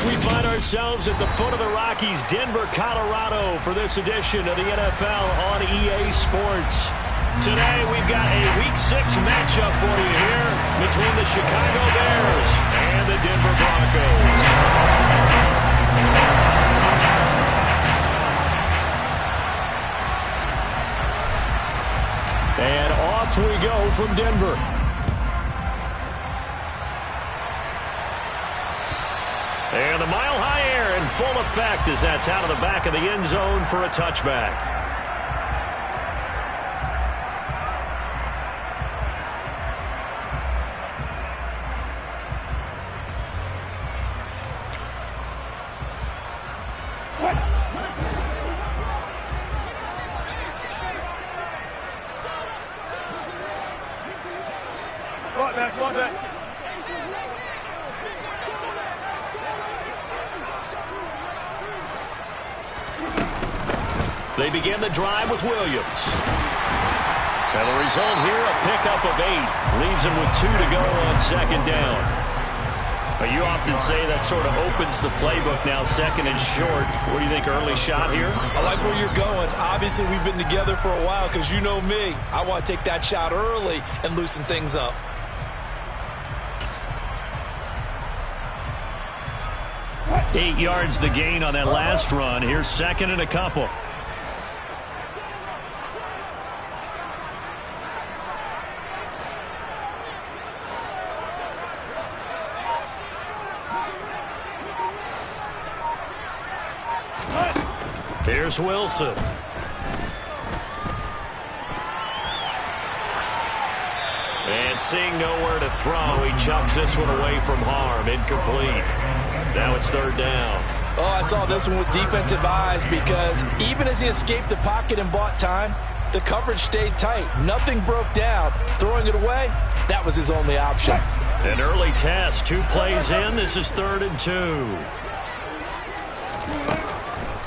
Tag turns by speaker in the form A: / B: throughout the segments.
A: We find ourselves at the foot of the Rockies, Denver, Colorado, for this edition of the NFL on EA Sports. Today, we've got a Week 6 matchup for you here between the Chicago Bears and the Denver Broncos. And off we go from Denver. And the mile-high air in full effect as that's out of the back of the end zone for a touchback. They begin the drive with Williams. And the result here, a pickup of 8. Leaves him with 2 to go on second down. But you often say that sort of opens the playbook now, second and short. What do you think, early shot here?
B: I like where you're going. Obviously, we've been together for a while because you know me. I want to take that shot early and loosen things up.
A: Eight yards the gain on that last run. Here's second and a couple. Here's Wilson. And seeing nowhere to throw, he chucks this one away from harm. Incomplete. Now it's third down.
B: Oh, I saw this one with defensive eyes because even as he escaped the pocket and bought time, the coverage stayed tight. Nothing broke down. Throwing it away, that was his only option.
A: An early test. 2 plays in. This is 3rd and 2.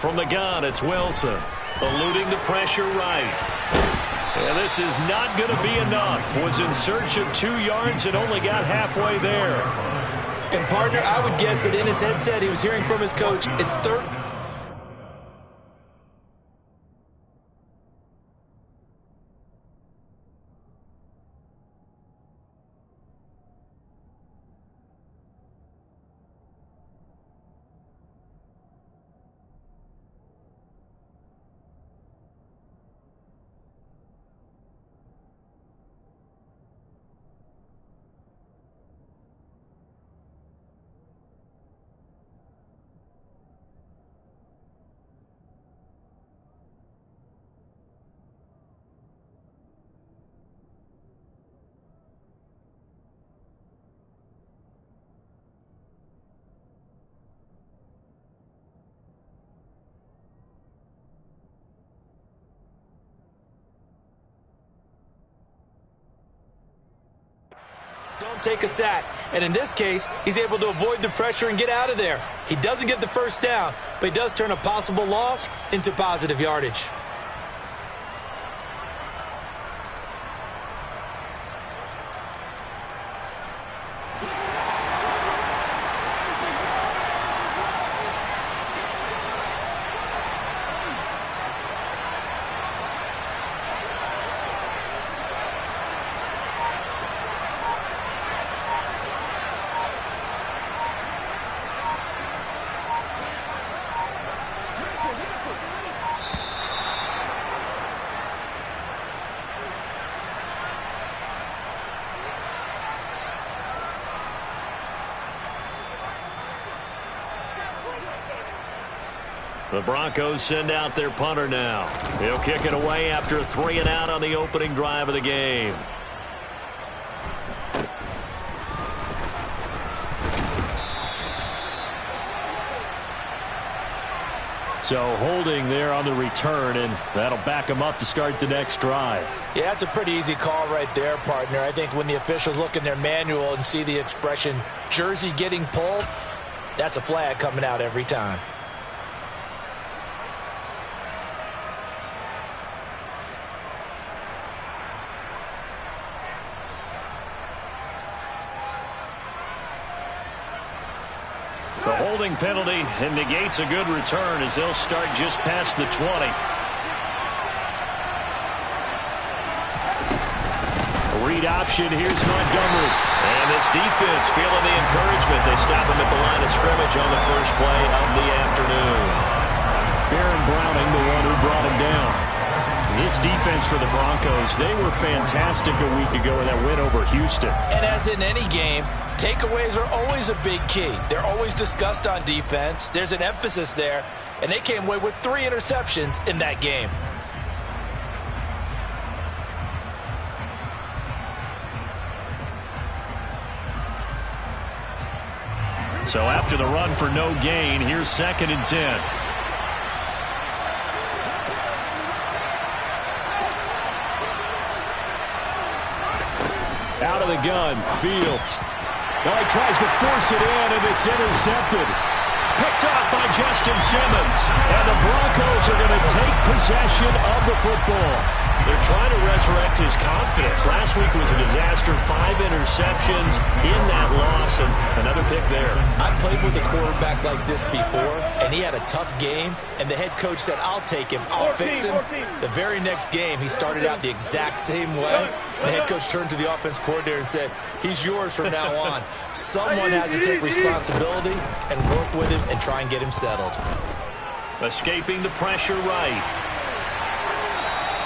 A: From the gun, it's Wilson, eluding the pressure right. And this is not going to be enough. Was in search of 2 yards and only got halfway there.
B: And, partner, I would guess that in his headset he was hearing from his coach, it's third. Don't take a sack. And in this case, he's able to avoid the pressure and get out of there. He doesn't get the first down, but he does turn a possible loss into positive yardage.
A: The Broncos send out their punter now. He'll kick it away after a 3 and out on the opening drive of the game. So holding there on the return, and that'll back him up to start the next drive.
B: Yeah, that's a pretty easy call right there, partner. I think when the officials look in their manual and see the expression jersey getting pulled, that's a flag coming out every time.
A: The holding penalty and negates a good return as they'll start just past the 20. Read option. Here's Montgomery. And this defense feeling the encouragement. They stop him at the line of scrimmage on the first play of the afternoon. Aaron Browning, the one who brought him down. This defense for the Broncos, they were fantastic a week ago in that win over Houston.
B: And as in any game, takeaways are always a big key. They're always discussed on defense. There's an emphasis there. And they came away with 3 interceptions in that game.
A: So after the run for no gain, here's 2nd and 10. Out of the gun, Fields. Now he tries to force it in, and it's intercepted. Picked off by Justin Simmons. And the Broncos are going to take possession of the football. They're trying to resurrect his confidence. Last week was a disaster. 5 interceptions in that loss, and another pick there.
B: I played with a quarterback like this before, and he had a tough game, and the head coach said, I'll take him, I'll fix him. The very next game, he started out the exact same way. The head coach turned to the offense coordinator and said, he's yours from now on. Someone has to take responsibility and work with him and try and get him settled.
A: Escaping the pressure right.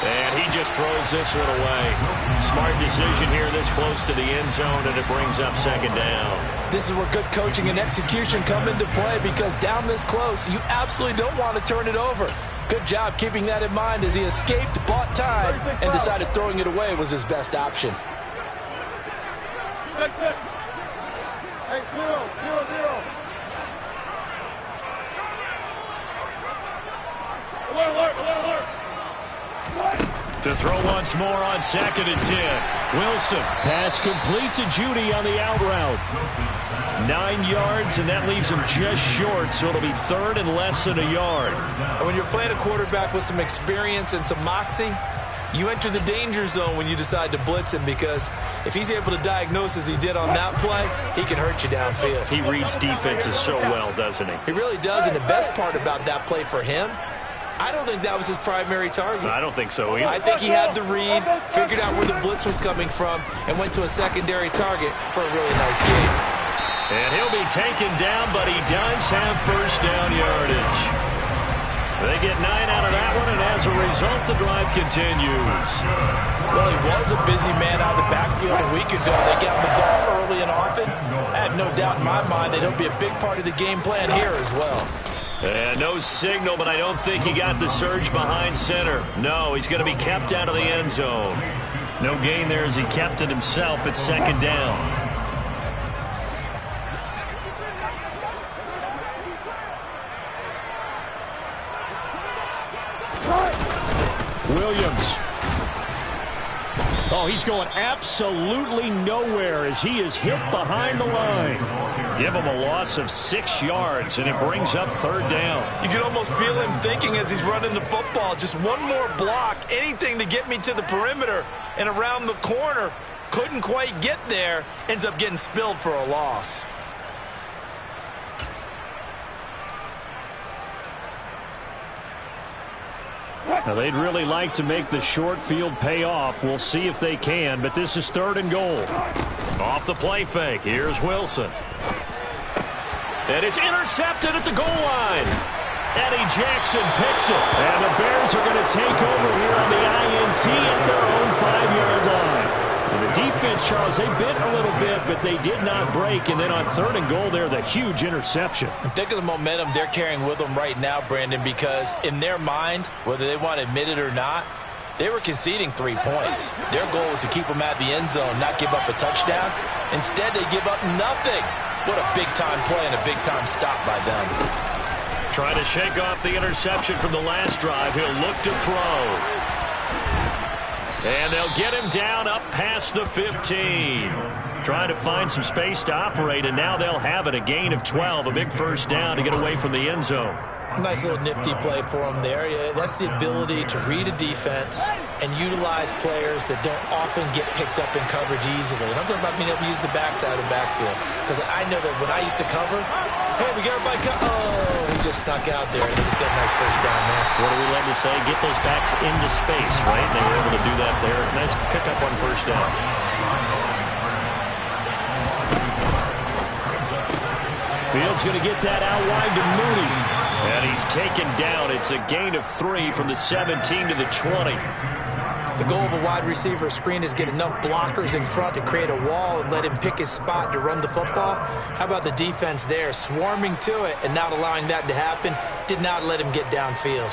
A: And he just throws this one away. Smart decision here this close to the end zone, and it brings up 2nd down.
B: This is where good coaching and execution come into play, because down this close, you absolutely don't want to turn it over. Good job keeping that in mind as he escaped, bought time, and decided throwing it away was his best option.
C: Hey, 0-0-0. Alert.
A: To throw once more on 2nd and 10. Wilson. Pass complete to Judy on the out route. 9 yards, and that leaves him just short, so it'll be 3rd and less than a yard.
B: And when you're playing a quarterback with some experience and some moxie, you enter the danger zone when you decide to blitz him, because if he's able to diagnose as he did on that play, he can hurt you downfield.
A: He reads defenses so well, doesn't he?
B: He really does, and the best part about that play for him, I don't think that was his primary target.
A: I don't think so either.
B: I think he had the read, figured out where the blitz was coming from, and went to a secondary target for a really nice game.
A: And he'll be taken down, but he does have 1st down yardage. They get 9 out of that one, and as a result, the drive continues.
B: Well, he was a busy man out of the backfield a week ago. They got the ball early and often. I have no doubt in my mind that he'll be a big part of the game plan here as well.
A: And no signal, but I don't think he got the surge behind center. No, he's going to be kept out of the end zone. No gain there as he kept it himself at 2nd down. Williams. Oh, he's going absolutely nowhere as he is hit behind the line. Give him a loss of 6 yards, and it brings up 3rd down.
B: You can almost feel him thinking as he's running the football, just one more block, anything to get me to the perimeter and around the corner. Couldn't quite get there, ends up getting spilled for a loss.
A: Now, they'd really like to make the short field pay off. We'll see if they can, but this is 3rd and goal. Off the play fake, here's Wilson. And it's intercepted at the goal line. Eddie Jackson picks it. And the Bears are going to take over here on the INT at their own 5-yard line. And the defense, Charles, they bit a little bit, but they did not break. And then on 3rd and goal there, the huge interception.
B: Think of the momentum they're carrying with them right now, Brandon, because in their mind, whether they want to admit it or not, they were conceding 3 points. Their goal was to keep them at the end zone, not give up a touchdown. Instead, they give up nothing. What a big-time play and a big-time stop by them.
A: Trying to shake off the interception from the last drive. He'll look to throw. And they'll get him down up past the 15. Trying to find some space to operate, and now they'll have it. A gain of 12, a big 1st down to get away from the end zone.
B: Nice little nifty play for him there. Yeah, that's the ability to read a defense and utilize players that don't often get picked up in coverage easily. And I'm talking about being able to use the backside of the backfield. Because I know that when I used to cover, hey, we got everybody oh, he just snuck out there, and he just got a nice first down there.
A: What do we like to say? Get those backs into space, right? They were able to do that there. Nice pickup on first down. Fields going to get that out wide to Mooney. And he's taken down. It's a gain of 3 from the 17 to the 20.
B: The goal of a wide receiver screen is get enough blockers in front to create a wall and let him pick his spot to run the football. How about the defense there, swarming to it and not allowing that to happen? Did not let him get downfield.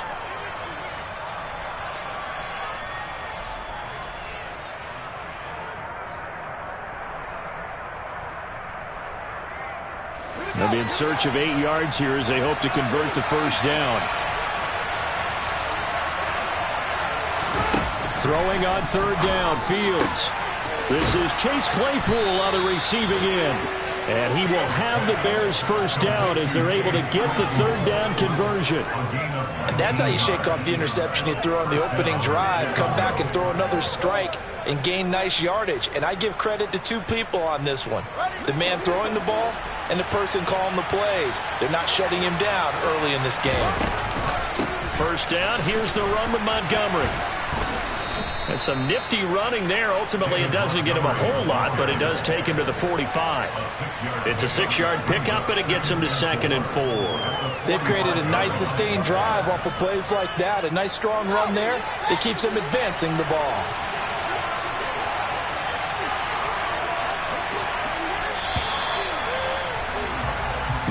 A: They'll be in search of 8 yards here as they hope to convert the first down. Throwing on third down, Fields. This is Chase Claypool on the receiving end. And he will have the Bears first down as they're able to get the third down conversion.
B: And that's how you shake off the interception you threw on the opening drive. Come back and throw another strike and gain nice yardage. And I give credit to 2 people on this one. The man throwing the ball and the person calling the plays. They're not shutting him down early in this game.
A: First down, here's the run with Montgomery. And some nifty running there. Ultimately, it doesn't get him a whole lot, but it does take him to the 45. It's a 6-yard pickup, and it gets him to 2nd and 4.
B: They've created a nice sustained drive off of plays like that. A nice strong run there. It keeps them advancing the ball.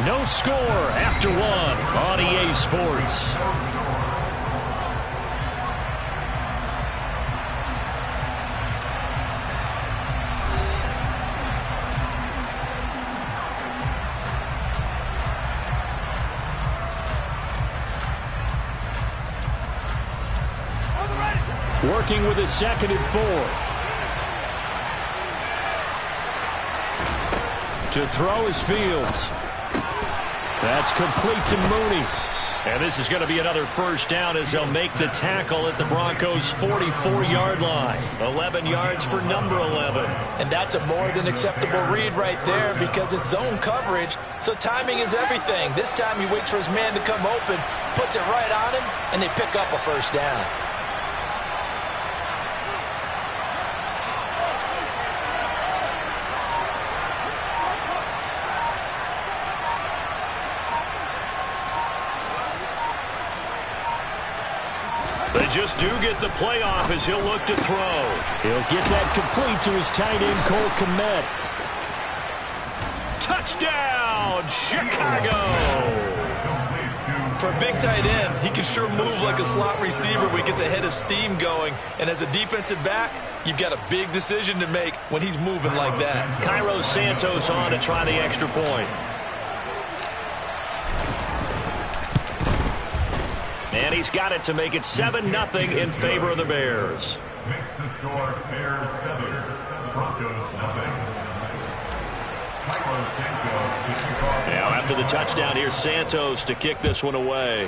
A: No score after 1 on EA Sports. Working with a 2nd and 4. To throw is Fields. That's complete to Mooney. And this is going to be another first down as they'll make the tackle at the Broncos' 44-yard line. 11 yards for number 11.
B: And that's a more than acceptable read right there because it's zone coverage, so timing is everything. This time he waits for his man to come open, puts it right on him, and they pick up a first down.
A: They just do get the playoff as he'll look to throw. He'll get that complete to his tight end, Cole Kmet. Touchdown, Chicago!
B: For a big tight end, he can sure move like a slot receiver when he gets a head of steam going. And as a defensive back, you've got a big decision to make when he's moving like that.
A: Cairo Santos on to try the extra point. And he's got it to make it 7-0 in favor of the Bears.
D: Makes the score Bears 7, Broncos 0.
A: Now after the touchdown, here's Santos to kick this one away.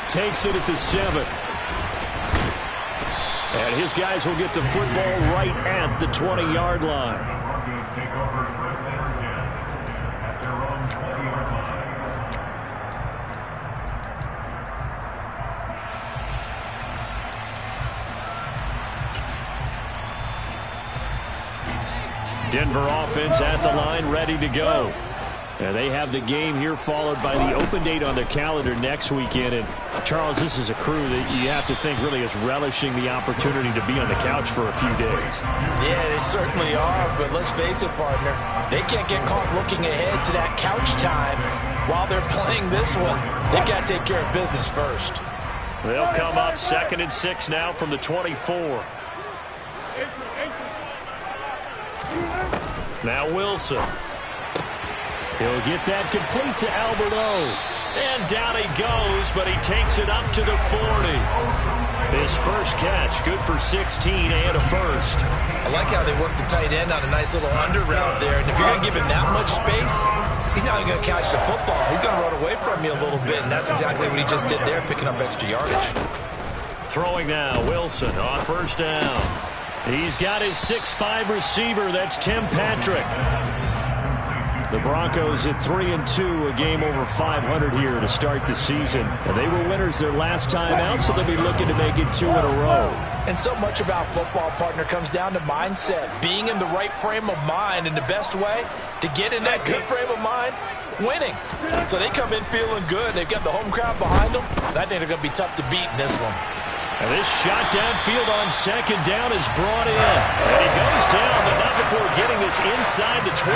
A: Takes it at the 7. And his guys will get the football right at the 20-yard line.
D: Broncos take over first and 10 at their own 20-yard line.
A: Denver offense at the line, ready to go. And they have the game here followed by the open date on their calendar next weekend. And, Charles, this is a crew that you have to think really is relishing the opportunity to be on the couch for a few days.
B: Yeah, they certainly are. But let's face it, partner, they can't get caught looking ahead to that couch time while they're playing this one. They've got to take care of business first.
A: They'll come up 2nd and 6 now from the 24. Now Wilson. He'll get that complete to Albert O. And down he goes, but he takes it up to the 40. His first catch, good for 16 and a first.
B: I like how they work the tight end on a nice little under route there. And if you're going to give him that much space, he's not going to catch the football. He's going to run away from you a little bit, and that's exactly what he just did there, picking up extra yardage.
A: Throwing now, Wilson on first down. He's got his 6'5" receiver. That's Tim Patrick. The Broncos at 3-2, a game over 500 here to start the season. And they were winners their last time out, so they'll be looking to make it 2 in a row.
B: And so much about football, partner, comes down to mindset. Being in the right frame of mind, and the best way to get in that good frame of mind, winning. So they come in feeling good. They've got the home crowd behind them, and I think they're going to be tough to beat in this one.
A: And this shot downfield on second down is brought in. And he goes down, but not before getting this inside the 25.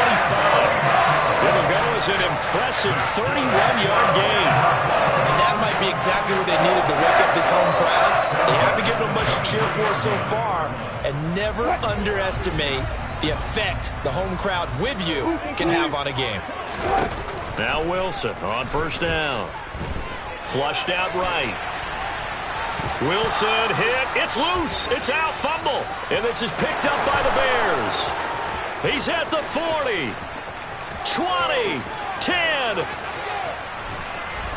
A: It'll go as an impressive 31-yard gain.
B: And that might be exactly what they needed to wake up this home crowd. They haven't given them much to cheer for so far. And never underestimate the effect the home crowd with you can have on a game.
A: Now Wilson on first down. Flushed out right. Wilson hit. It's loose. It's out. Fumble. And this is picked up by the Bears. He's at the 40. 20. 10.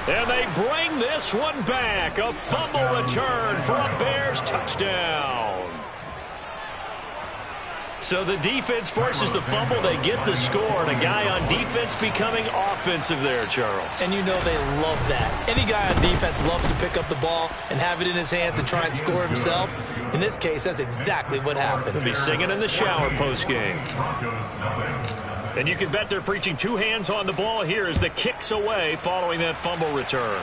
A: And they bring this one back. A fumble return for a Bears touchdown. So the defense forces the fumble. They get the score. And a guy on defense becoming offensive there, Charles.
B: And you know they love that. Any guy on defense loves to pick up the ball and have it in his hands and try and score himself. In this case, that's exactly what happened.
A: He'll be singing in the shower post-game. And you can bet they're preaching 2 hands on the ball here as the kick's away following that fumble return.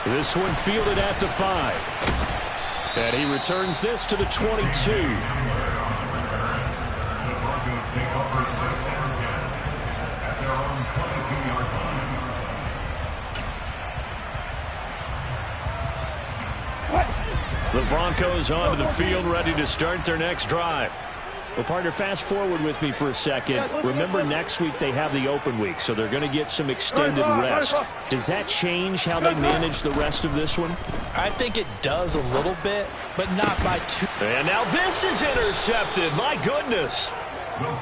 A: This one fielded at the 5. And he returns this to the 22. The Broncos onto the field, ready to start their next drive. Well, partner, fast forward with me for a second. Remember, next week they have the open week, so they're going to get some extended rest. Does that change how they manage the rest of this one?
B: I think it does a little bit, but not by too.
A: And now this is intercepted. My goodness.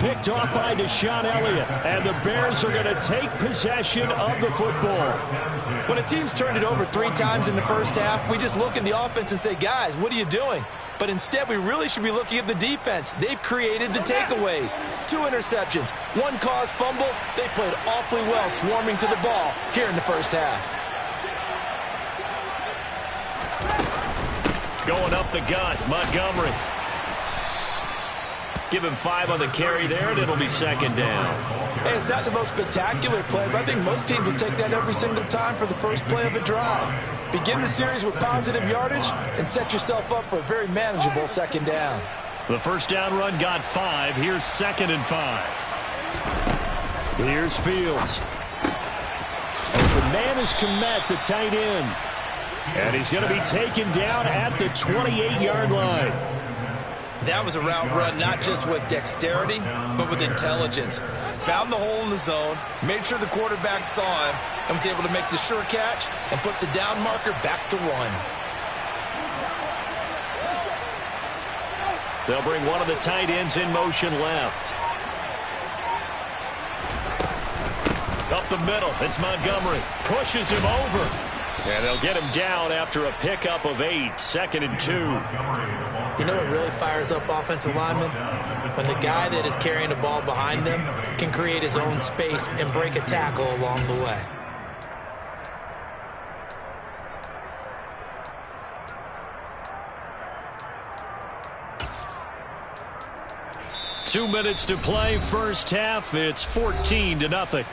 A: Picked off by Deshaun Elliott. And the Bears are going to take possession of the football.
B: When a team's turned it over 3 times in the first half, we just look at the offense and say, guys, what are you doing? But instead, we really should be looking at the defense. They've created the takeaways. 2 interceptions, 1 caused fumble. They played awfully well swarming to the ball here in the first half.
A: Going up the gut, Montgomery. Give him 5 on the carry there, and it'll be second down.
B: Hey, it's not the most spectacular play, but I think most teams will take that every single time for the first play of a drive. Begin the series with positive yardage and set yourself up for a very manageable second down.
A: The first down run got 5. Here's 2nd and 5. Here's Fields. Open man is Kmet, the tight end. And he's going to be taken down at the 28-yard line.
B: That was a route run not just with dexterity, but with intelligence. Found the hole in the zone, made sure the quarterback saw him, and was able to make the sure catch and flip the down marker back to 1.
A: They'll bring one of the tight ends in motion left. Up the middle, it's Montgomery. Pushes him over. And they'll get him down after a pickup of 8. 2nd and 2.
B: You know what really fires up offensive linemen? When the guy that is carrying the ball behind them can create his own space and break a tackle along the way.
A: Two minutes to play, first half. It's 14-0.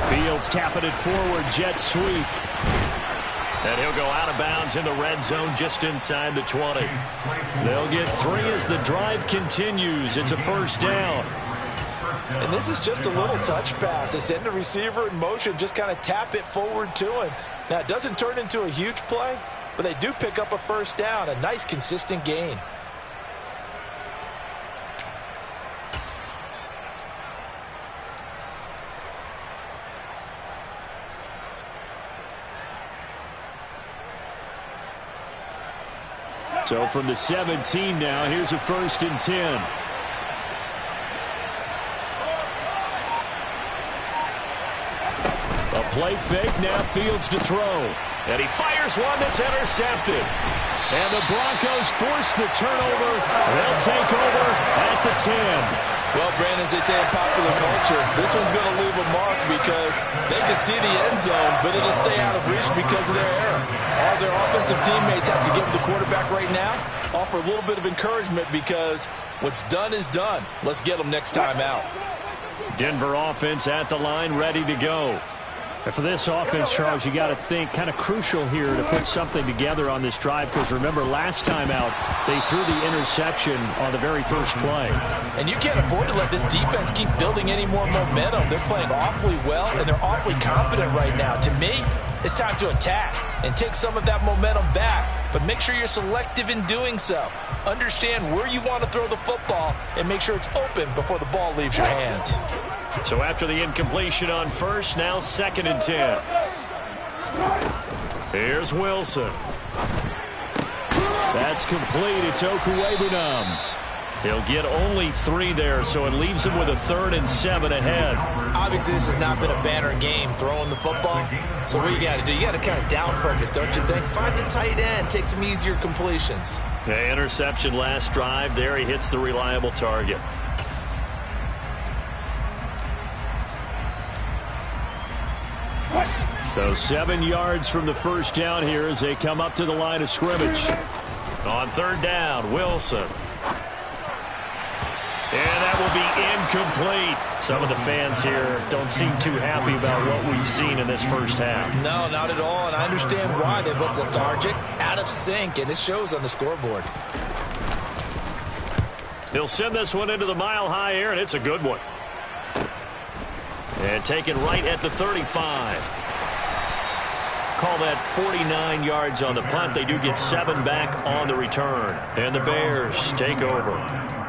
A: Fields tapping it forward, jet sweep. And he'll go out of bounds in the red zone just inside the 20. They'll get 3 as the drive continues. It's a first down.
B: And this is just a little touch pass. They send the receiver in motion, just kind of tap it forward to him. Now, it doesn't turn into a huge play, but they do pick up a first down. A nice, consistent gain.
A: So from the 17 now, here's a 1st and 10. A play fake, now Fields to throw. And he fires one that's intercepted. And the Broncos force the turnover. They'll take over at the 10.
B: Well, Brandon, as they say in popular culture, this one's going to leave a mark because they can see the end zone, but it'll stay out of reach because of their error. All their offensive teammates have to give the quarterback right now, offer a little bit of encouragement because what's done is done. Let's get them next time out.
A: Denver offense at the line, ready to go. And for this offense, Charles, you got to think kind of crucial here to put something together on this drive because remember last time out they threw the interception on the very first play.
B: And you can't afford to let this defense keep building any more momentum. They're playing awfully well and they're awfully confident right now. To me, it's time to attack and take some of that momentum back, but make sure you're selective in doing so. Understand where you want to throw the football and make sure it's open before the ball leaves your hands.
A: So after the incompletion on first, now 2nd and 10. Here's Wilson. That's complete. It's Okuwebunam. He'll get only 3 there, so it leaves him with a 3rd and 7 ahead.
B: Obviously, this has not been a banner game throwing the football. So what you got to do, you got to kind of down focus, don't you think? Find the tight end, take some easier completions.
A: The interception last drive. There he hits the reliable target. So 7 yards from the first down here as they come up to the line of scrimmage. On 3rd down, Wilson. And that will be incomplete. Some of the fans here don't seem too happy about what we've seen in this first half.
B: No, not at all, and I understand why. They've looked lethargic, out of sync, and it shows on the scoreboard.
A: He'll send this one into the mile-high air, and it's a good one. And taken right at the 35. Call that 49 yards on the punt. They do get 7 back on the return. And the Bears take over.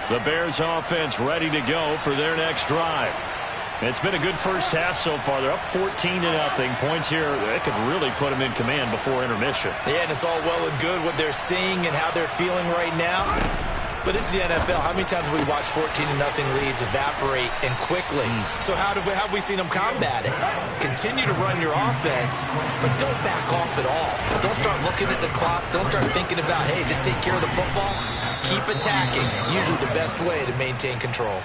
A: The Bears offense ready to go for their next drive. It's been a good first half so far. They're up 14-0. Points here, they could really put them in command before intermission.
B: Yeah, and it's all well and good what they're seeing and how they're feeling right now. But this is the NFL. How many times have we watched 14-0 leads evaporate and quickly? So how have we seen them combat it? Continue to run your offense, but don't back off at all. Don't start looking at the clock. Don't start thinking about, hey, just take care of the football. Keep attacking. Usually the best way to maintain control.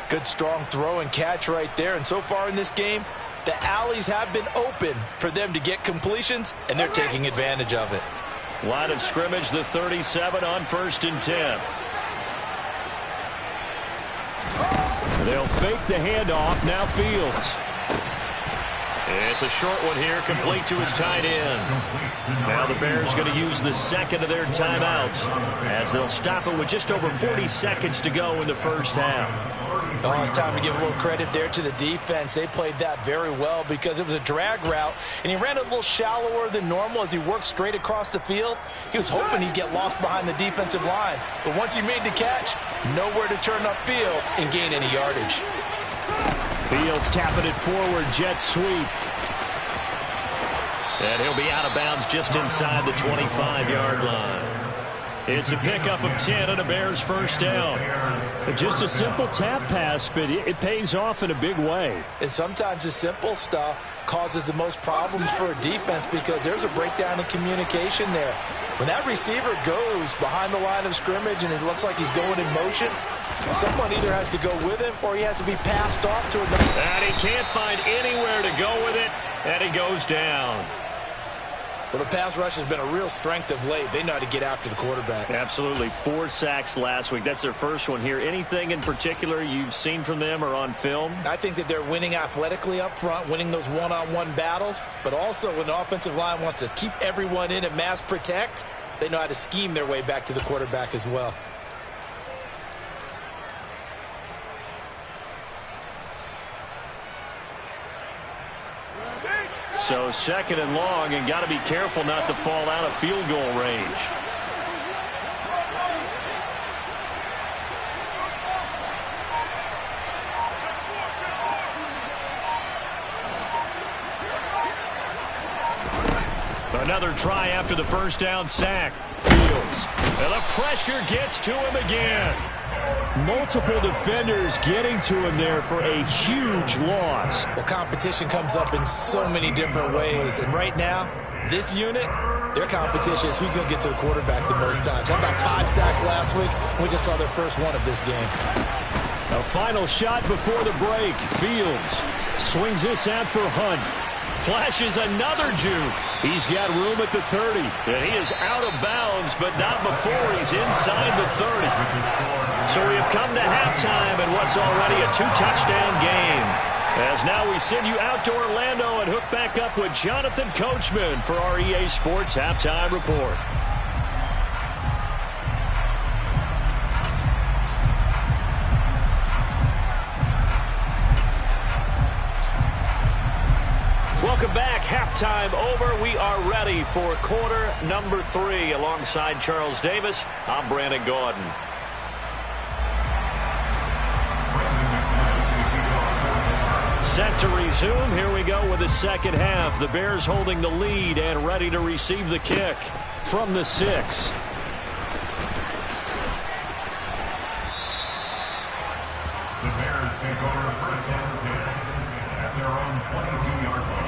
B: Good strong throw and catch right there. And so far in this game, the alleys have been open for them to get completions, and they're taking advantage of it.
A: Line of scrimmage, the 37 on 1st and 10. They'll fake the handoff. Now Fields. It's a short one here, complete to his tight end. Now the Bears going to use the second of their timeouts as they'll stop it with just over 40 seconds to go in the first half.
B: Oh, it's time to give a little credit there to the defense. They played that very well because it was a drag route, and he ran a little shallower than normal as he worked straight across the field. He was hoping he'd get lost behind the defensive line, but once he made the catch, nowhere to turn upfield and gain any yardage.
A: Fields tapping it forward, jet sweep. And he'll be out of bounds just inside the 25-yard line. It's a pickup of 10 and a Bears first down. Just a simple tap pass, but it pays off in a big way.
B: And sometimes the simple stuff causes the most problems for a defense because there's a breakdown in communication there. When that receiver goes behind the line of scrimmage and it looks like he's going in motion, someone either has to go with him or he has to be passed off to another.
A: And he can't find anywhere to go with it, and he goes down.
B: Well, the pass rush has been a real strength of late. They know how to get after the quarterback.
A: Absolutely. 4 sacks last week. That's their first one here. Anything in particular you've seen from them or on film?
B: I think that they're winning athletically up front, winning those one-on-one battles, but also when the offensive line wants to keep everyone in and mass protect, they know how to scheme their way back to the quarterback as well.
A: So 2nd and long, and got to be careful not to fall out of field goal range. Another try after the first down sack. Fields. And the pressure gets to him again. Multiple defenders getting to him there for a huge loss.
B: Well, competition comes up in so many different ways. And right now, this unit, their competition is who's going to get to the quarterback the most times. How about 5 sacks last week? We just saw their first one of this game.
A: A final shot before the break. Fields swings this out for Hunt. Flashes another juke. He's got room at the 30. And he is out of bounds, but not before he's inside the 30. So we have come to halftime in what's already a 2-touchdown game. As now we send you out to Orlando and hook back up with Jonathan Coachman for our EA Sports Halftime Report. Welcome back. Halftime over. We are ready for quarter number 3. Alongside Charles Davis, I'm Brandon Gaudin. Set to resume. Here we go with the second half. The Bears holding the lead and ready to receive the kick from the 6.
D: The Bears take over first and 10 at their own 22-yard line.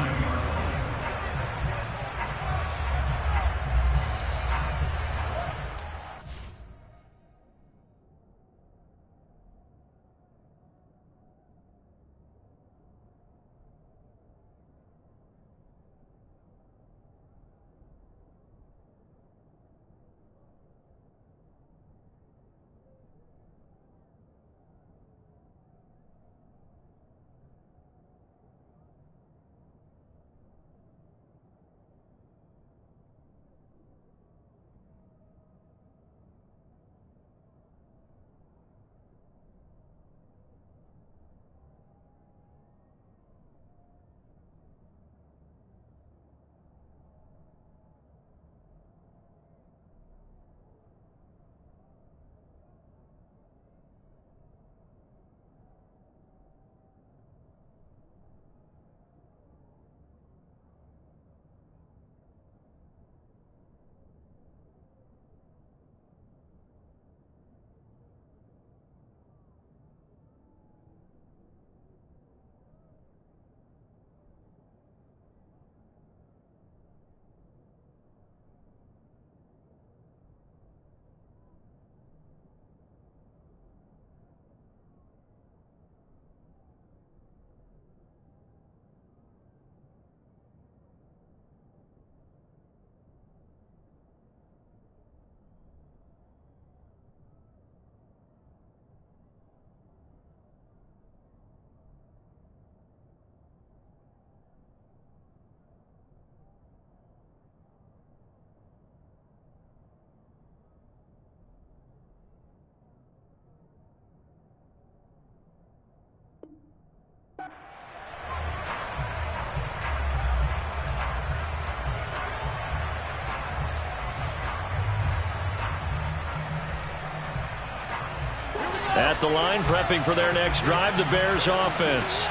A: At the line, prepping for their next drive, the Bears offense.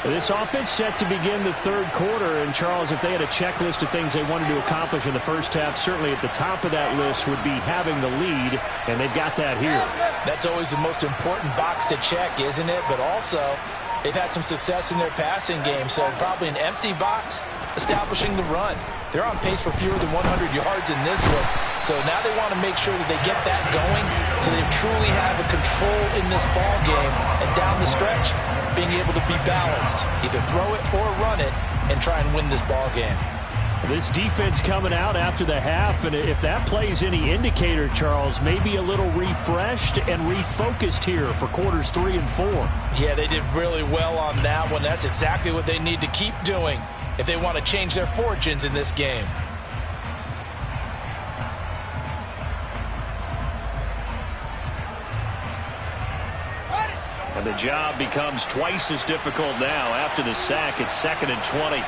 A: This offense set to begin the third quarter. And, Charles, if they had a checklist of things they wanted to accomplish in the first half, certainly at the top of that list would be having the lead, and they've got that here.
B: That's always the most important box to check, isn't it? But also, they've had some success in their passing game, so probably an empty box establishing the run. They're on pace for fewer than 100 yards in this one. So now they want to make sure that they get that going so they truly have a control in this ball game. And down the stretch, being able to be balanced, either throw it or run it, and try and win this ball game.
A: This defense coming out after the half, and if that plays any indicator, Charles, maybe a little refreshed and refocused here for quarters 3 and 4.
E: Yeah, they did really well on that one. That's exactly what they need to keep doing if they want to change their fortunes in this game.
A: And the job becomes twice as difficult now after the sack. It's 2nd and 20.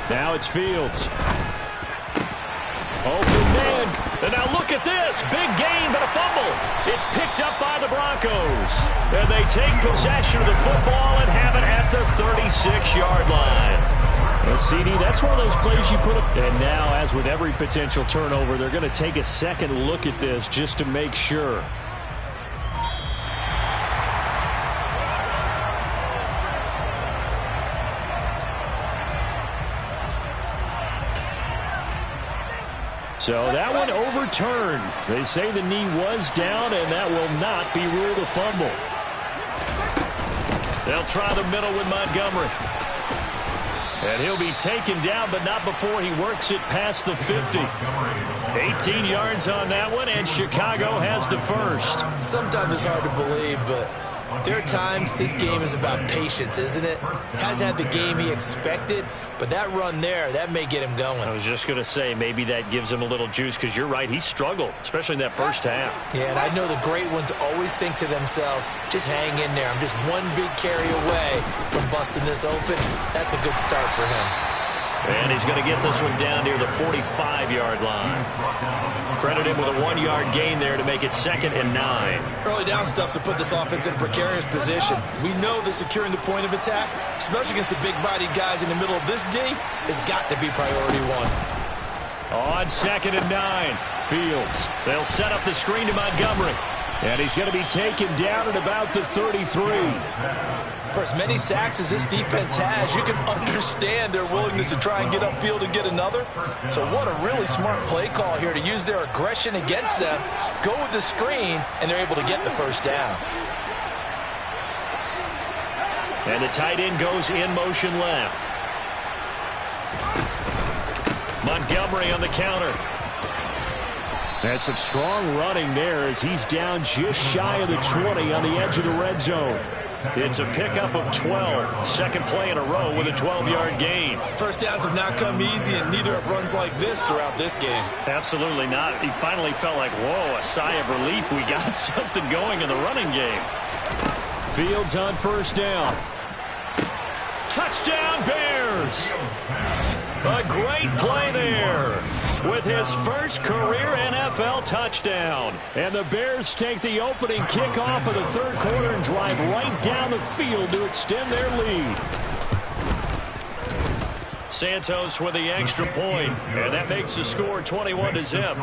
A: Now it's Fields. Open man. And now look at this. Big gain, but a fumble. It's picked up by the Broncos. And they take possession of the football and have it at the 36-yard line. Well, CD, that's one of those plays you put up. And now, as with every potential turnover, they're going to take a second look at this just to make sure. So that one overturned. They say the knee was down, and that will not be ruled a fumble. They'll try the middle with Montgomery. And he'll be taken down, but not before he works it past the 50. 18 yards on that one, and Chicago has the first.
B: Sometimes it's hard to believe, but there are times this game is about patience, isn't it? Hasn't had the game he expected, but that run there, that may get him going.
A: I was just going to say, maybe that gives him a little juice, because you're right, he struggled, especially in that first half.
B: Yeah, and I know the great ones always think to themselves, just hang in there. I'm just one big carry away from busting this open. That's a good start for him.
A: And he's going to get this one down near the 45-yard line. Credit him with a 1-yard gain there to make it 2nd and 9.
B: Early down stuff to put this offense in a precarious position. We know that securing the point of attack, especially against the big-bodied guys in the middle of this D, has got to be priority one.
A: On 2nd and 9, Fields. They'll set up the screen to Montgomery. And he's going to be taken down at about the 33.
E: For as many sacks as this defense has, you can understand their willingness to try and get upfield and get another. So what a really smart play call here to use their aggression against them, go with the screen, and they're able to get the first down.
A: And the tight end goes in motion left. Montgomery on the counter. That's some strong running there as he's down just shy of the 20 on the edge of the red zone. It's a pickup of 12. Second play in a row with a 12-yard gain.
B: First downs have not come easy, and neither have runs like this throughout this game.
A: Absolutely not. He finally felt like, whoa, a sigh of relief. We got something going in the running game. Fields on first down. Touchdown, Bears! A great play there with his first career NFL touchdown. And the Bears take the opening kickoff of the third quarter and drive right down the field to extend their lead. Santos with the extra point, and that makes the score 21-0.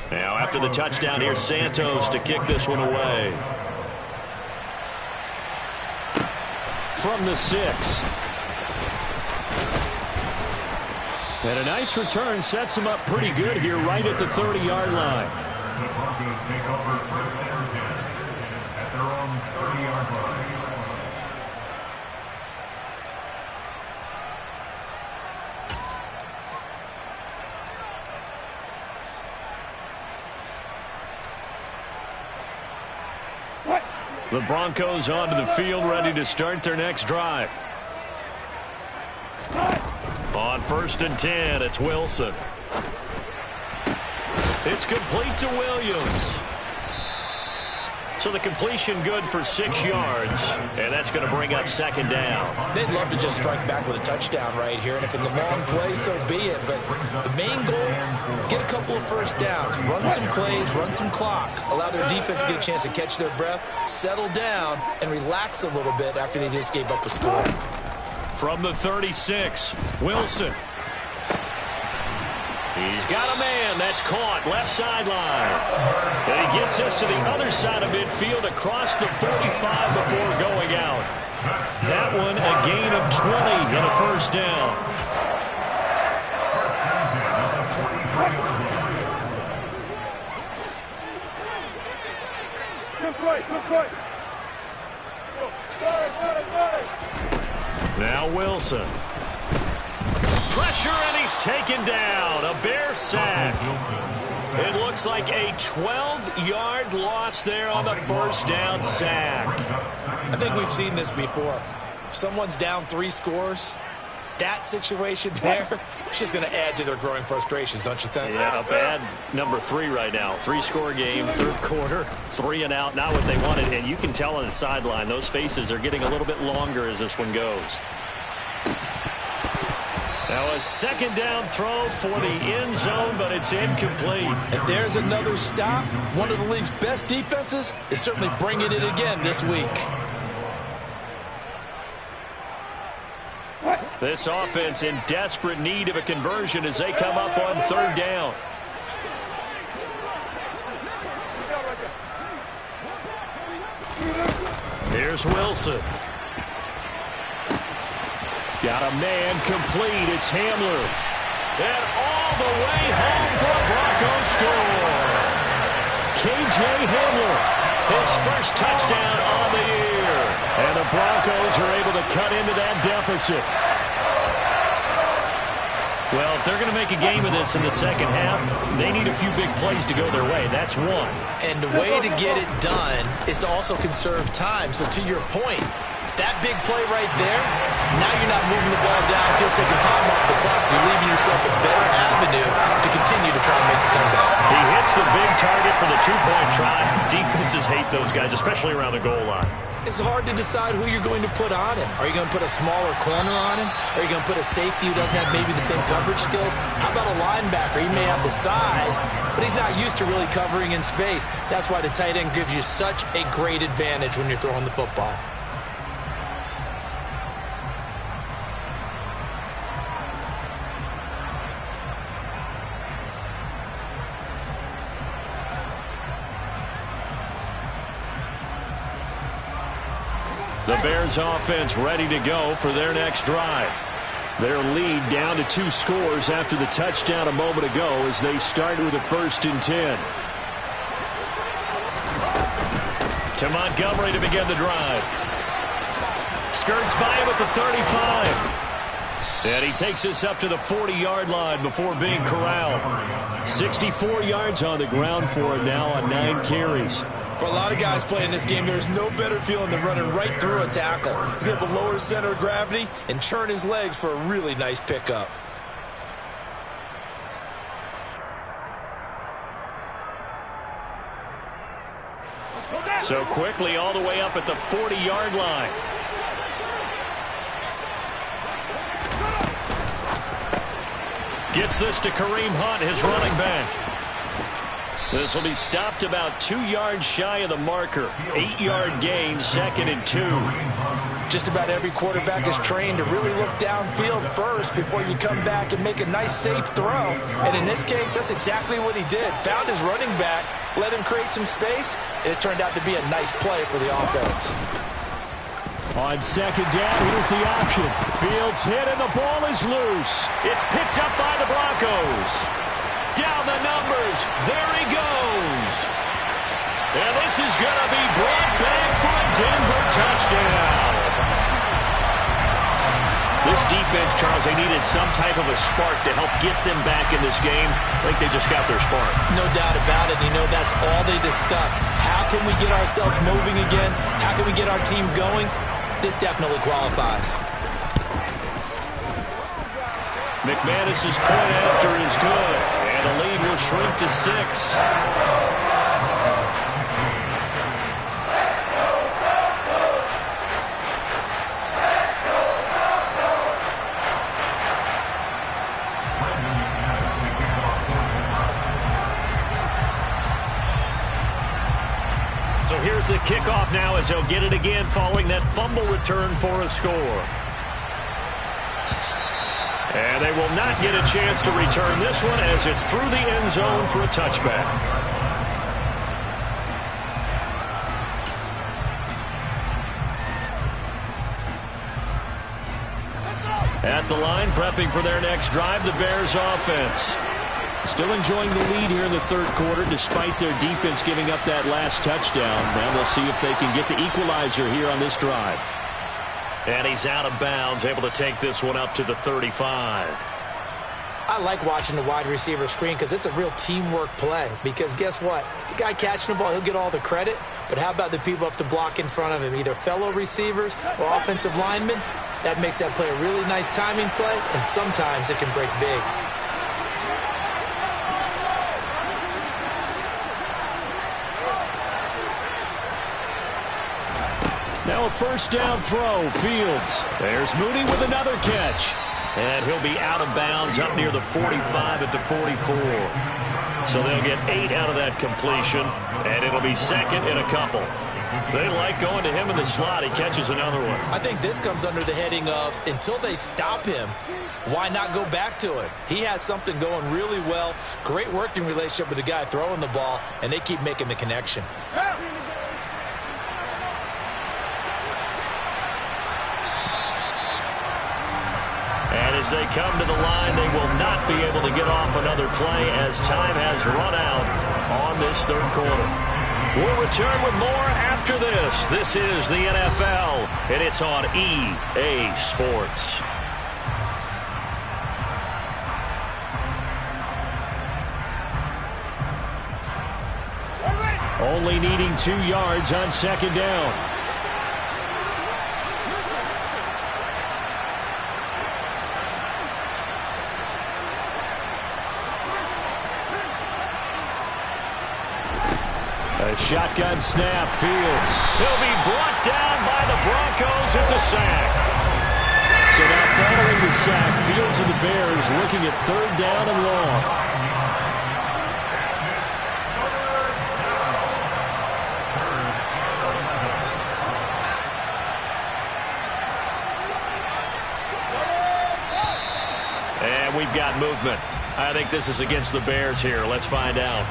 A: Now after the touchdown, here's Santos to kick this one away. From the 6. And a nice return sets him up pretty good here right at the 30-yard line.
D: The Broncos take over first and 10 at their own 30-yard line.
A: The Broncos onto the field, ready to start their next drive. On 1st and 10, it's Wilson. It's complete to Williams. So the completion good for 6 yards, and that's going to bring up 2nd down.
B: They'd love to just strike back with a touchdown right here, and if it's a long play, so be it. But the main goal, get a couple of first downs, run some plays, run some clock, allow their defense to get a chance to catch their breath, settle down, and relax a little bit after they just gave up a score.
A: From the 36, Wilson. He's got a man that's caught left sideline. And he gets us to the other side of midfield across the 45 before going out. That one a gain of 20 and a first down. Now Wilson. Pressure, and he's taken down. A Bear sack. It looks like a 12-yard loss there on the first down sack.
E: I think we've seen this before. Someone's down 3 scores. That situation there, it's just going to add to their growing frustrations, don't you think?
A: Yeah, a bad number 3 right now. 3-score game, third quarter, 3 and out, not what they wanted. And you can tell on the sideline, those faces are getting a little bit longer as this one goes. Now a second down throw for the end zone, but it's incomplete.
E: And there's another stop. One of the league's best defenses is certainly bringing it again this week.
A: This offense in desperate need of a conversion as they come up on third down. Here's Wilson. Got a man complete. It's Hamler. And all the way home for a Broncos score. K.J. Hamler, his first touchdown on the year. And the Broncos are able to cut into that deficit. Well, if they're going to make a game of this in the second half, they need a few big plays to go their way. That's one.
E: And the way to get it done is to also conserve time. So to your point, that big play right there, now you're not moving the ball downfield, taking time off the clock. You're leaving yourself a better avenue to continue to try and make a comeback.
A: He hits the big target for the two-point try. Defenses hate those guys, especially around the goal line.
E: It's hard to decide who you're going to put on him. Are you going to put a smaller corner on him? Are you going to put a safety who doesn't have maybe the same coverage skills? How about a linebacker? He may have the size, but he's not used to really covering in space. That's why the tight end gives you such a great advantage when you're throwing the football.
A: The Bears offense ready to go for their next drive. Their lead down to 2 scores after the touchdown a moment ago as they start with a 1st and 10. To Montgomery to begin the drive. Skirts by him at the 35. And he takes us up to the 40-yard line before being corralled. 64 yards on the ground for him now on 9 carries.
E: For a lot of guys playing this game, there's no better feeling than running right through a tackle. He's able to lower his center of gravity and churn his legs for a really nice pickup.
A: So quickly all the way up at the 40-yard line. Gets this to Kareem Hunt, his running back. This will be stopped about 2 yards shy of the marker. 8-yard gain, 2nd and 2.
E: Just about every quarterback is trained to really look downfield first before you come back and make a nice, safe throw. And in this case, that's exactly what he did. Found his running back, let him create some space, and it turned out to be a nice play for the offense.
A: On 2nd down, here's the option. Fields hit, and the ball is loose. It's picked up by the Broncos. Down the numbers. There he goes. And this is going to be brought back for a Denver touchdown. This defense, Charles, they needed some type of a spark to help get them back in this game. I think they just got their spark.
E: No doubt about it. You know, that's all they discussed. How can we get ourselves moving again? How can we get our team going? This definitely qualifies.
A: McManus's point after is good. The lead will shrink to 6. So here's the kickoff now as they'll get it again following that fumble return for a score. And they will not get a chance to return this one as it's through the end zone for a touchback. At the line, prepping for their next drive, the Bears offense. Still enjoying the lead here in the third quarter despite their defense giving up that last touchdown. Now we'll see if they can get the equalizer here on this drive. And he's out of bounds, able to take this one up to the 35.
E: I like watching the wide receiver screen because it's a real teamwork play. Because guess what? The guy catching the ball, he'll get all the credit. But how about the people up to block in front of him, either fellow receivers or offensive linemen? That makes that play a really nice timing play, and sometimes it can break big.
A: Now a first down throw, Fields. There's Mooney with another catch. And he'll be out of bounds up near the 45 at the 44. So they'll get 8 out of that completion, and it'll be second in a couple. They like going to him in the slot. He catches another one.
E: I think this comes under the heading of until they stop him, why not go back to it? He has something going really well. Great working relationship with the guy throwing the ball, and they keep making the connection.
A: And as they come to the line, they will not be able to get off another play as time has run out on this third quarter. We'll return with more after this. This is the NFL, and it's on EA Sports. Only needing 2 yards on second down. A shotgun snap, Fields. He'll be brought down by the Broncos. It's a sack. So now following the sack, Fields and the Bears looking at third down and long. And we've got movement. I think this is against the Bears here. Let's find out.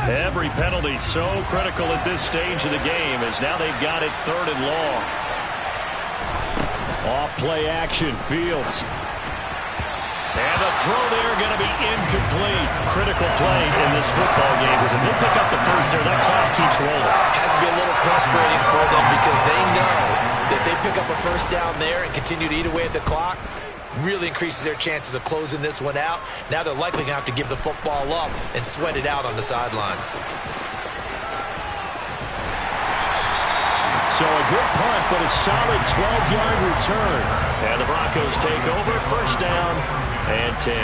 A: Every penalty so critical at this stage of the game as now they've got it third and long. Off play action, Fields. And the throw there going to be incomplete. Critical play in this football game because if they pick up the first there, that clock keeps rolling.
E: Has to be a little frustrating for them because they know that they pick up a first down there and continue to eat away at the clock. Really increases their chances of closing this one out. Now they're likely going to have to give the football up and sweat it out on the sideline.
A: So a good punt, but a solid 12-yard return. And the Broncos take over, first down and 10.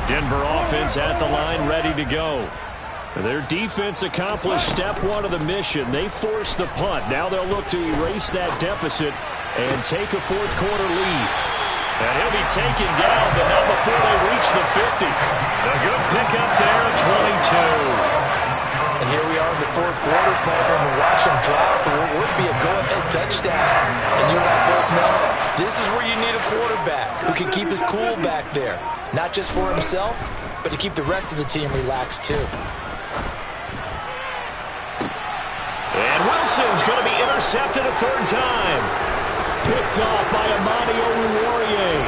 A: Denver offense at the line, ready to go. Their defense accomplished step one of the mission. They forced the punt. Now they'll look to erase that deficit and take a fourth quarter lead. And he'll be taken down, but not before they reach the 50. A good pickup there at 22.
E: And here we are in the fourth quarter, partner, and watch them drive for what would be a go-ahead touchdown. And you and I both know this is where you need a quarterback who can keep his cool back there. Not just for himself, but to keep the rest of the team relaxed too.
A: And Wilson's going to be intercepted a third time. Picked off by Amani Oruwariye.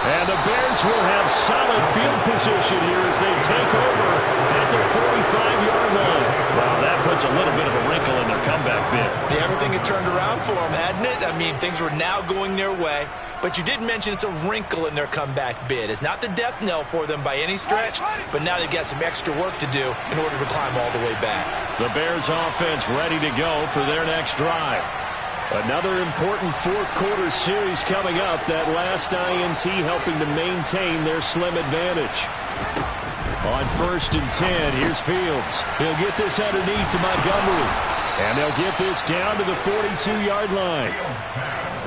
A: And the Bears will have solid field position here as they take over at the 45-yard line. Well, that puts a little bit of a wrinkle in their comeback bid.
E: Yeah, everything had turned around for them, hadn't it? I mean, things were now going their way. But you did mention it's a wrinkle in their comeback bid. It's not the death knell for them by any stretch, but now they've got some extra work to do in order to climb all the way back.
A: The Bears offense ready to go for their next drive. Another important fourth quarter series coming up. That last INT helping to maintain their slim advantage. On 1st and 10, here's Fields. He'll get this underneath to Montgomery. And they'll get this down to the 42-yard line.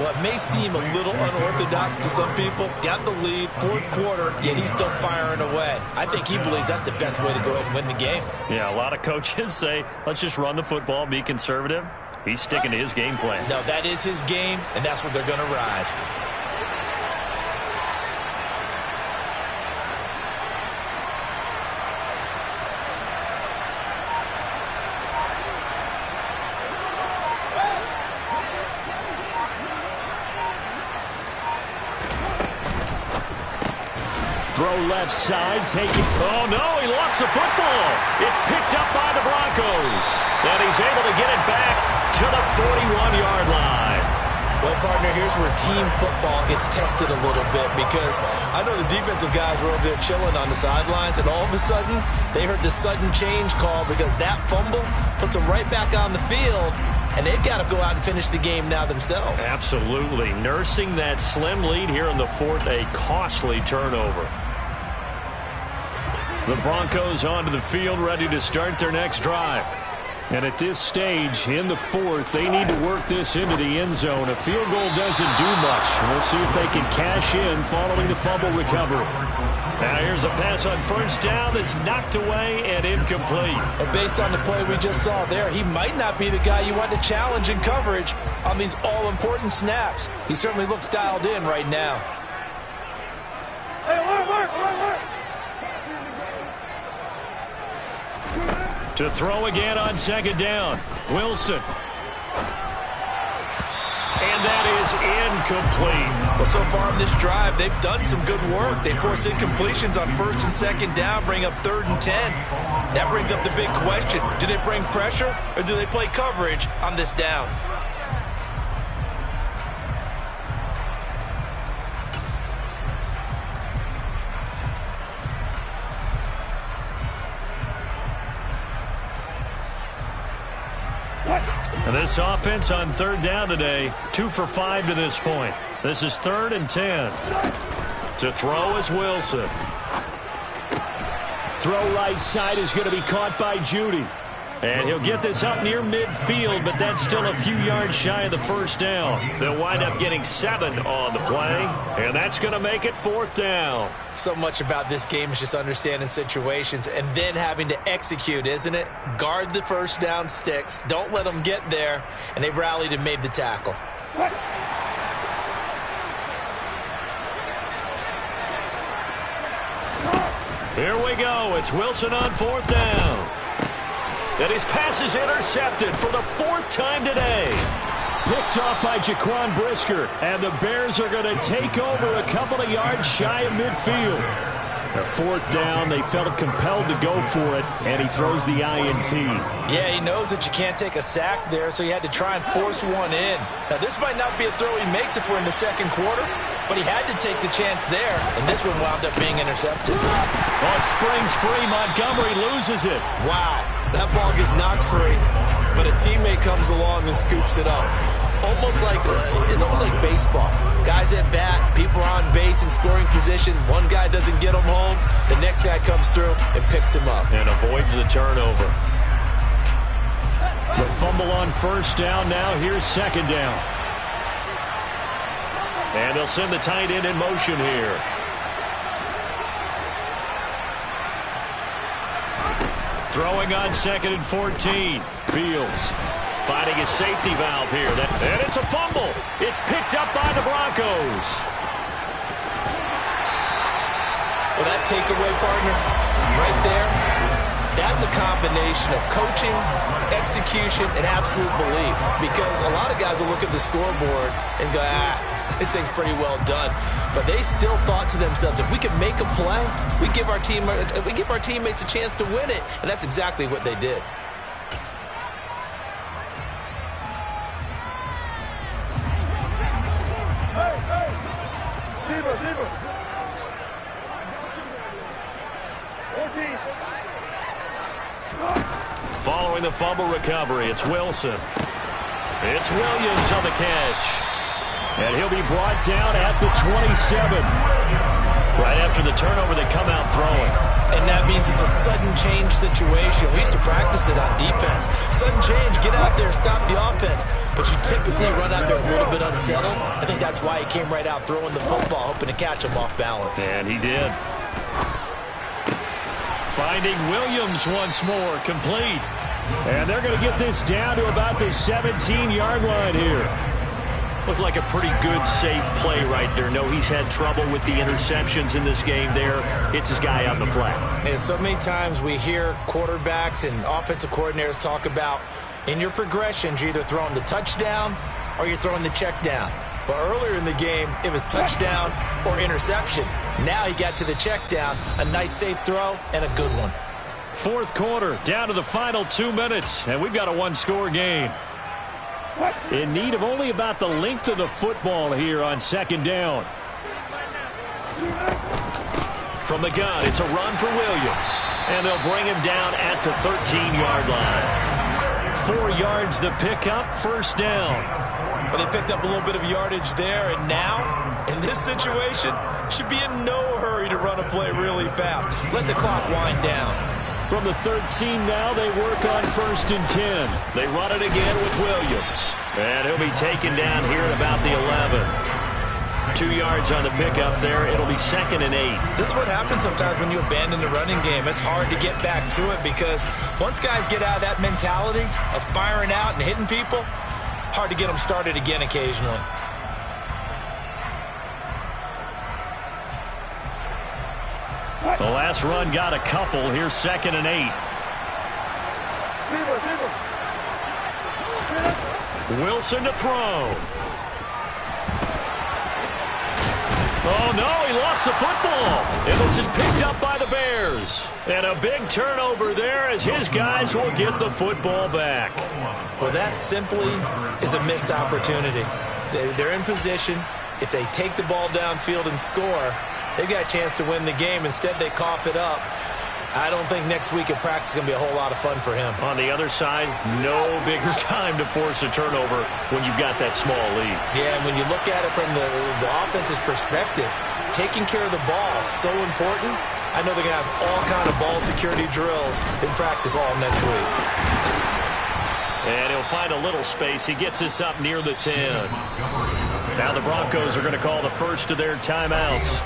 B: Well, it may seem a little unorthodox to some people. Got the lead, fourth quarter, yet he's still firing away. I think he believes that's the best way to go ahead and win the game.
A: Yeah, a lot of coaches say, let's just run the football, be conservative. He's sticking to his game plan.
B: No, that is his game, and that's what they're going to ride.
A: Throw left side, take it. Oh, no, he lost the football. It's picked up by the Broncos. And he's able to get it back to the 41-yard line.
B: Well, partner, here's where team football gets tested a little bit because I know the defensive guys were over there chilling on the sidelines, and all of a sudden, they heard the sudden change call because that fumble puts them right back on the field, and they've got to go out and finish the game now themselves.
A: Absolutely. Nursing that slim lead here in the fourth, a costly turnover. The Broncos onto the field, ready to start their next drive. And at this stage, in the fourth, they need to work this into the end zone. A field goal doesn't do much. We'll see if they can cash in following the fumble recovery. Now here's a pass on first down that's knocked away and incomplete.
E: And based on the play we just saw there, he might not be the guy you want to challenge in coverage on these all-important snaps. He certainly looks dialed in right now.
C: Hey, work.
A: To throw again on second down. Wilson. And that is incomplete.
E: Well, so far in this drive, they've done some good work. They force incompletions on first and second down, bring up 3rd and 10. That brings up the big question. Do they bring pressure or do they play coverage on this down?
A: And this offense on third down today, 2 for 5 to this point. This is 3rd and 10. To throw is Wilson. Throw right side is going to be caught by Judy. And he'll get this up near midfield, but that's still a few yards shy of the first down. They'll wind up getting 7 on the play, and that's going to make it 4th down.
B: So much about this game is just understanding situations and then having to execute, isn't it? Guard the first down sticks. Don't let them get there. And they rallied and made the tackle.
A: Here we go. It's Wilson on 4th down. And his pass is intercepted for the 4th time today. Picked off by Jaquan Brisker. And the Bears are going to take over a couple of yards shy of midfield. Their 4th down, they felt compelled to go for it, and he throws the INT.
E: Yeah, he knows that you can't take a sack there, so he had to try and force one in. Now, this might not be a throw he makes if we're in the second quarter, but he had to take the chance there, and this one wound up being intercepted.
A: Oh, it springs free. Montgomery loses it.
B: Wow, that ball gets knocked free, but a teammate comes along and scoops it up. It's almost like baseball. Guys at bat, people are on base in scoring position. One guy doesn't get him home. The next guy comes through and picks him up.
A: And avoids the turnover. The fumble on first down now. Here's second down. And they'll send the tight end in motion here. Throwing on 2nd and 14. Fields finding his safety valve here. And it's a fumble. It's picked up by the Broncos.
B: Well, that takeaway, partner, right there, that's a combination of coaching, execution, and absolute belief. Because a lot of guys will look at the scoreboard and go, this thing's pretty well done. But they still thought to themselves, if we could make a play, we give our teammates a chance to win it. And that's exactly what they did.
A: Following the fumble recovery, it's Wilson. It's Williams on the catch. And he'll be brought down at the 27. Right after the turnover, they come out throwing.
E: And that means it's a sudden change situation. We used to practice it on defense. Sudden change, get out there, stop the offense. But you typically run out there a little bit unsettled. I think that's why he came right out throwing the football, hoping to catch him off balance.
A: And he did. Finding Williams once more, complete. And they're going to get this down to about the 17-yard line here. Looked like a pretty good, safe play right there. No, he's had trouble with the interceptions in this game there. Hits his guy out in the flat.
E: And so many times we hear quarterbacks and offensive coordinators talk about in your progressions, you're either throwing the touchdown or you're throwing the check down. But earlier in the game, it was touchdown or interception. Now he got to the check down, a nice safe throw, and a good one.
A: Fourth quarter, down to the final 2 minutes, and we've got a one-score game. In need of only about the length of the football here on second down. From the gun, it's a run for Williams. And they'll bring him down at the 13-yard line. 4 yards the pickup, first down.
E: Well, they picked up a little bit of yardage there, and now, in this situation, should be in no hurry to run a play really fast. Let the clock wind down.
A: From the 13 now, they work on 1st and 10. They run it again with Williams. And he'll be taken down here at about the 11. 2 yards on the pickup there. It'll be 2nd and 8.
E: This is what happens sometimes when you abandon the running game. It's hard to get back to it because once guys get out of that mentality of firing out and hitting people, hard to get them started again occasionally.
A: The last run got a couple. Here's 2nd and 8. Wilson to throw. Oh, no, he lost the football. And this is picked up by the Bears. And a big turnover there as his guys will get the football back.
E: Well, that simply is a missed opportunity. They're in position. If they take the ball downfield and score, they've got a chance to win the game. Instead, they cough it up. I don't think next week at practice is going to be a whole lot of fun for him.
A: On the other side, no bigger time to force a turnover when you've got that small lead.
E: Yeah, and when you look at it from the offense's perspective, taking care of the ball is so important. I know they're going to have all kind of ball security drills in practice all next week.
A: And he'll find a little space. He gets us up near the 10. Now the Broncos are going to call the first of their timeouts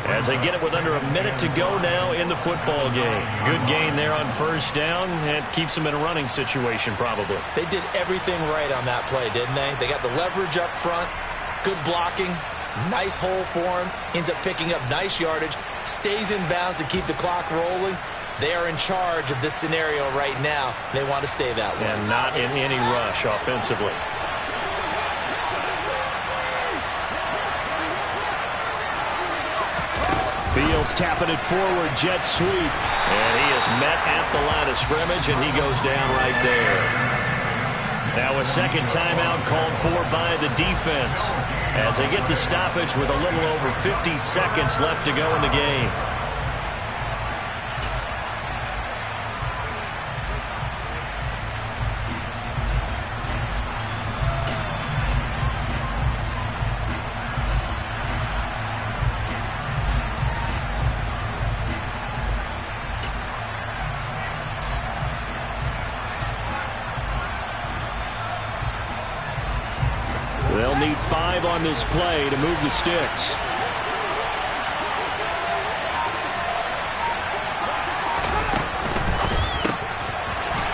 A: as they get it with under a minute to go now in the football game. Good gain there on first down, and keeps them in a running situation probably.
E: They did everything right on that play, didn't they? They got the leverage up front, good blocking, nice hole for him, ends up picking up nice yardage, stays in bounds to keep the clock rolling. They are in charge of this scenario right now. They want to stay that way.
A: And not in any rush offensively. Fields tapping it forward, jet sweep. And he is met at the line of scrimmage, and he goes down right there. Now a second timeout called for by the defense as they get the stoppage with a little over 50 seconds left to go in the game. They'll need 5 on this play to move the sticks.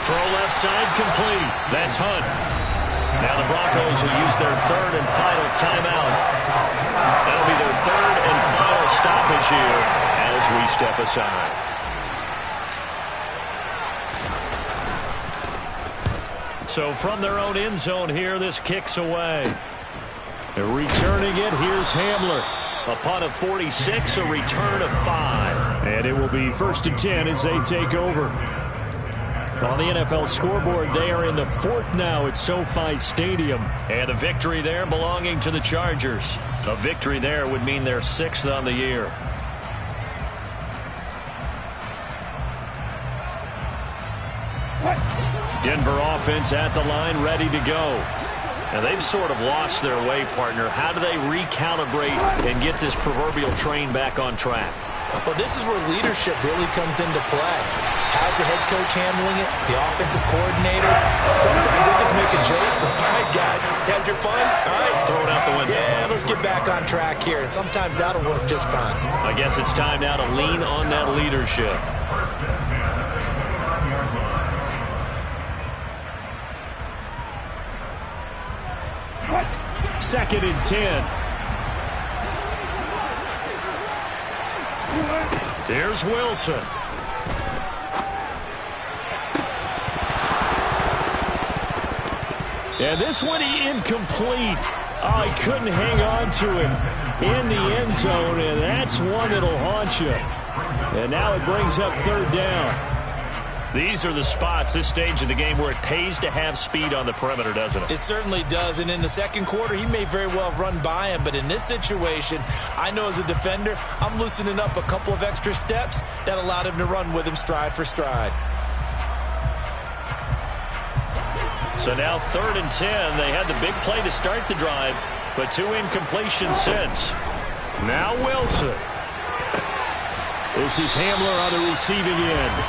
A: Throw left side complete. That's Hunt. Now the Broncos will use their third and final timeout. That'll be their third and final stoppage here as we step aside. So from their own end zone here, this kicks away. Returning it, here's Hamler. A punt of 46, a return of 5. And it will be 1st and 10 as they take over. On the NFL scoreboard, they are in the 4th now at SoFi Stadium. And the victory there belonging to the Chargers. A victory there would mean they're 6th on the year. Denver offense at the line, ready to go. Now, they've sort of lost their way, partner. How do they recalibrate and get this proverbial train back on track?
B: Well, this is where leadership really comes into play. How's the head coach handling it? The offensive coordinator? Sometimes they just make a joke. All right, guys, had your fun? All right.
A: Throw it out the window.
B: Yeah, let's get back on track here. And sometimes that'll work just fine.
A: I guess it's time now to lean on that leadership. Second and 10. There's Wilson. And this one incomplete. Oh, he couldn't hang on to him in the end zone, and that's one that'll haunt you. And now it brings up third down. These are the spots, this stage of the game, where it pays to have speed on the perimeter, doesn't it?
B: It certainly does, and in the second quarter, he may very well run by him, but in this situation, I know as a defender, I'm loosening up a couple of extra steps that allowed him to run with him stride for stride.
A: So now 3rd and 10. They had the big play to start the drive, but 2 incompletions since. Now Wilson. This is Hamler on the receiving end.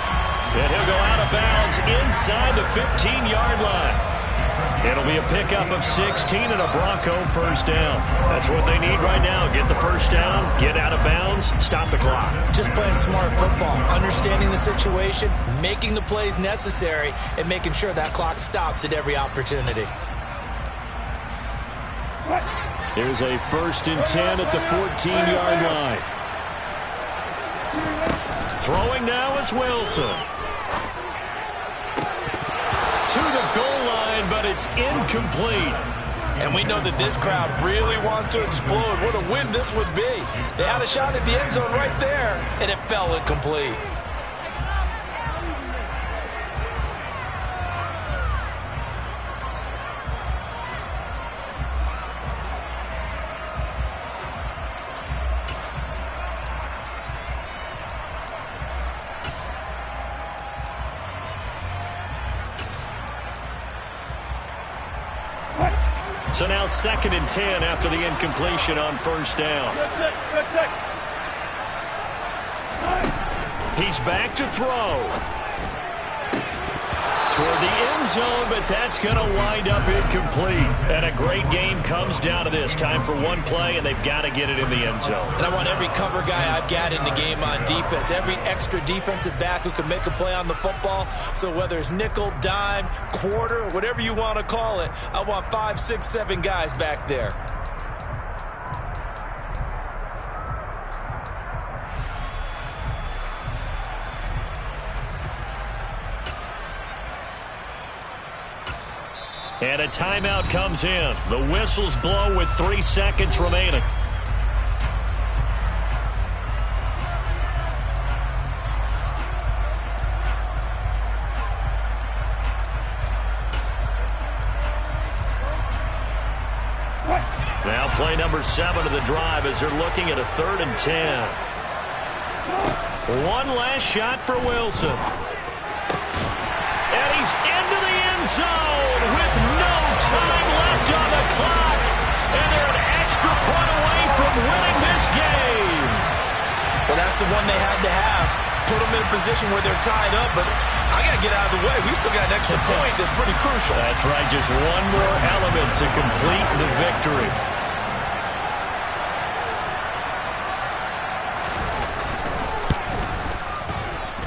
A: And he'll go out of bounds inside the 15-yard line. It'll be a pickup of 16 and a Bronco first down. That's what they need right now. Get the first down, get out of bounds, stop the clock.
B: Just playing smart football, understanding the situation, making the plays necessary, and making sure that clock stops at every opportunity.
A: Here's a 1st and 10 at the 14-yard line. Throwing now is Wilson. To the goal line, but it's incomplete.
E: And we know that this crowd really wants to explode. What a win this would be. They had a shot at the end zone right there, and it fell incomplete.
A: So now 2nd and 10 after the incompletion on first down. He's back to throw. Toward the end zone, but that's going to wind up incomplete. And a great game comes down to this. Time for one play, and they've got to get it in the end zone.
B: And I want every cover guy I've got in the game on defense, every extra defensive back who can make a play on the football. So whether it's nickel, dime, quarter, whatever you want to call it, I want 5, 6, 7 guys back there.
A: And a timeout comes in. The whistles blow with 3 seconds remaining. Now play number 7 of the drive as they're looking at a 3rd and 10. One last shot for Wilson. And he's into the end zone with no time left on the clock. And they're an extra point away from winning this game.
B: Well, that's the one they had to have. Put them in a position where they're tied up, but I got to get out of the way. We still got an extra point that's pretty crucial.
A: That's right, just one more element to complete the victory.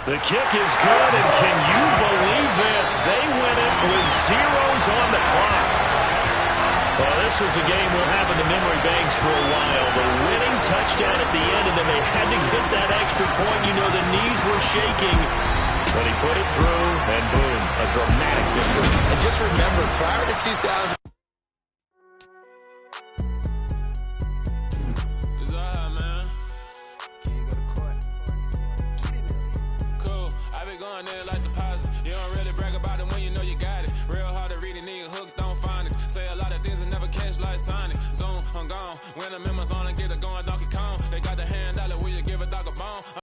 A: The kick is good, and can you believe this? They win it with zeros on the clock. Well, this was a game we'll have in the memory banks for a while. The winning touchdown at the end, and then they had to get that extra point. You know, the knees were shaking, but he put it through, and boom, a dramatic victory.
B: And just remember, prior to 2000,
F: When the members on and get a going Donkey Kong, they got the hand dollar, will you give a dog a bone?